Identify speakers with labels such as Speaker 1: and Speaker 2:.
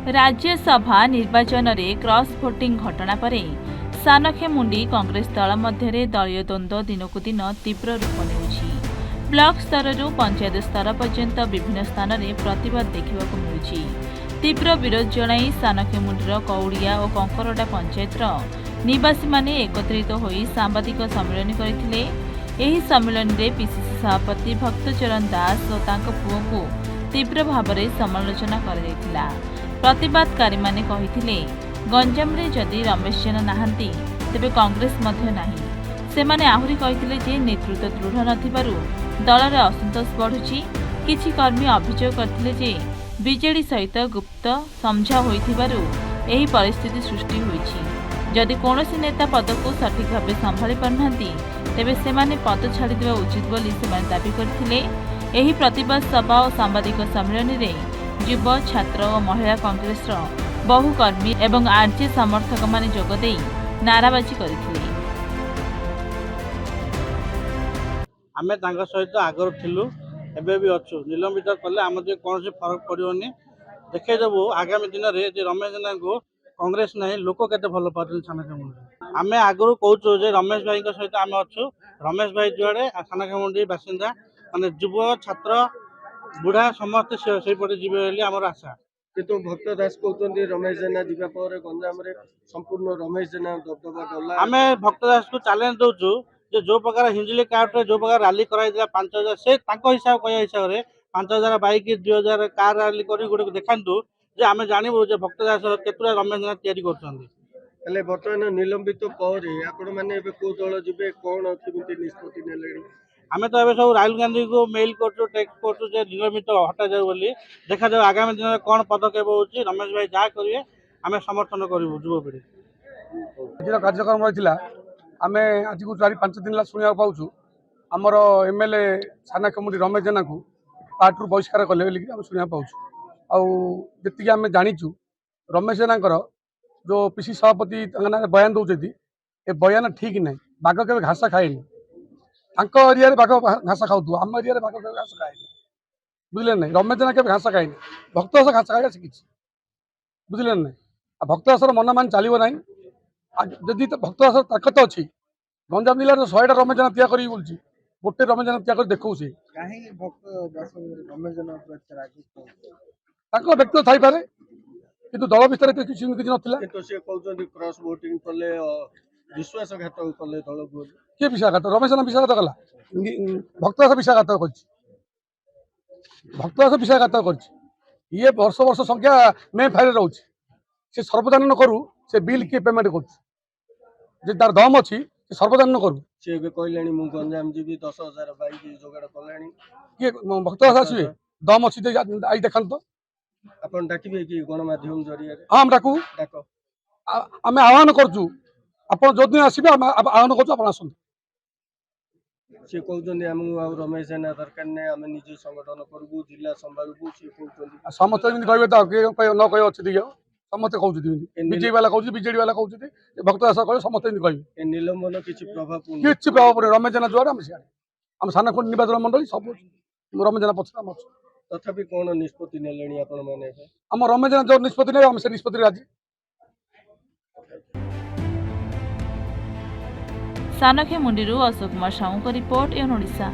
Speaker 1: राज्यसभा निर्वाचन में cross voting घटना पर सानखेमुंडी कांग्रेस दल मध्य दलीय द्वंद्व दिनकू दिन तीव्र रूप नेउछि। ब्लॉक स्तर पंचायत स्तर पर्यंत विभिन्न स्थान में प्रतिवाद देखा मिलुछि। तीव्र विरोध जणाई सानखेमुंडीर कौड़िया और कंकरडा पंचायतर निवासी माने एकत्रित होई सांबादिक सम्मेलन करथिले। एही सम्मेलन में पीसीसी सभापति भक्तचरण दास और तांको पुओ को तीव्र भाव में समालोचना कराଯାଇथिला। प्रतिवादकारी माने कहिथिले गंजाम रे जदि रमेश जेना नाहांती तेबे कांग्रेस मध्य नाही। सेमाने आहुरी कहिथिले जे नेतृत्व दृढ़ नथिबारु दलर असंतोष बढ़ुछि। किछि कर्मी अभियोग करथिले जे बीजेडी सहित गुप्त समझा होइथिबारु एही परिस्थिति सृष्टि होइछि। जदि कौनसी नेता पद को सठिक भाव संभाली पारनांती तेबे सेमाने पद छाड़ी देवा उचित बोली सेमाने दाबी करथिले। एही प्रतिवाद सभा और सांबादिक सम्मेलन रे युव छात्र और महिला कांग्रेस बहु कर्मी एवं आरजे समर्थक माने जोगदे नाराबाजी करथिले।
Speaker 2: आमे तांगा सहित आगर थिलु एबे भी अछु। निलंबित कले आम जे कोनसे फरक पड़ियोनी देखे देबो आगामी दिन रे जे रमेश जेना को कांग्रेस नहीं लोक केते भलो पाछन सानखेमुंडी। आमे आगरु कहूछु जे रमेश भाई के सहित आमे अछु। रमेश भाई जुआडे सानखेमुंडी बासिंदा माने युव छात्र बुढ़ा समस्त से पटे जीवे बोली हमर आशा।
Speaker 3: किंतु भक्त दास कहते रमेश जेना जीवा पर गंजाम रे संपूर्ण रमेश जेना दबदबा डला।
Speaker 2: आमे भक्त दास को चैलेंज दोछु जे जो प्रकार हिंजली कार्ड रे जो प्रकार रैली कराई दिला 5000 से ताको हिसाब कया हिसाब रे 5000 बाइक 2000 कार रैली करी गुडे देखांतु जे आमे जानिबो जे भक्त दास केतुरा रमेश जेना तयारी करछन्ती।
Speaker 3: हेले वर्तमान निलंबित पर आपण माने एबे को दल जिबे कोन केमिति निष्पत्ति नेलेनी।
Speaker 2: आमे तो एबे सब राहुल गांधी को मेल करछु टेक्स्ट करछु जे निलंबित हटा जाय बोली। देखा जाय आगामी दिन में कोन पदक्षेप होची। रमेश भाई जा करिवे आमे समर्थन करिवु युवपीढ़ी।
Speaker 4: आज कार्यक्रम रही आमे आज को 4-5 दिन शुणा पाऊँ आमर एमएलए सानखेमुंडी रमेश जेना को पार्टी बहिष्कार कले बोलिक शुणा पाऊँ। आती आम जाचु रमेश जेना जो पीसी सभापति बयान दौरान ए बयान ठीक ना। बाघ के घास खाएनि एरिया बाघ घास खाऊ आम एरिया बाघ के घास खाएनि बुझे ना। रमेश जेना के घास खाएनि भक्त दास घास खाଇବା शिखी बुझे ना। भक्त दासर मन मान चलो ना। जदि भक्त दास ताकत अच्छी गंजाम जिले में 100टा रमेश जेना तैयार कर बोलूँ गोटे रमेश जेना तैयार कर देखा व्यक्तिगत थाईपे कि दल भितर किसी नाला।
Speaker 3: क्रॉस वोटिंग कले विश्वासघात कले दल को
Speaker 4: किए विश्वासघात रमेश जेना विश्वासघात कला भक्त दास विश्वासघात कर भक्त दास विश्वासघात कर ये वर्ष वर्ष संख्या मे फाइल रोचे से सर्वदान करू से बिल किए पेमेंट कर तार दम अच्छी सर्वदान करू
Speaker 3: से कहले मु गंजाम जी 10,000 बाइक जोगाड़ कलानी
Speaker 4: किए भक्त दास आसवे दम अच्छी आई देखा तो
Speaker 3: अपन डाकिबे कि गणमाध्यम जरिया
Speaker 4: हाँ हम डाकू
Speaker 3: डाक
Speaker 4: आम आह्वान करूँ आप जो दिन आसवे आह्वान करूँ आसतु।
Speaker 3: से कहते आम रमेश जेना दरकार नहीं आम निजे संगठन करूँ जिला संभालू से कहते
Speaker 4: समस्त कहे तो न कहे अच्छी दिख समस्ते कहते बीजेपी वाला कहते बीजेडी वाला कहते भक्त दास कहे समस्त कहे
Speaker 3: निलंबन किसी प्रभाव
Speaker 4: किसी प्रभाव पड़े रमेश जेना जुआड़े आम सियाड़े आम सानखेमुंडी निर्वाचन मंडली सब रमेश जेना पछे आम अच्छे।
Speaker 3: तथापि कौन निष्पत्ति नेलेनी आपण माने
Speaker 4: आम रमेश जेना जो निष्पत्ति ने आम से निष्पत्ति राजी।
Speaker 1: सानखेमुंडी अशोक कुमार साहू को रिपोर्ट एवं ओडिशा।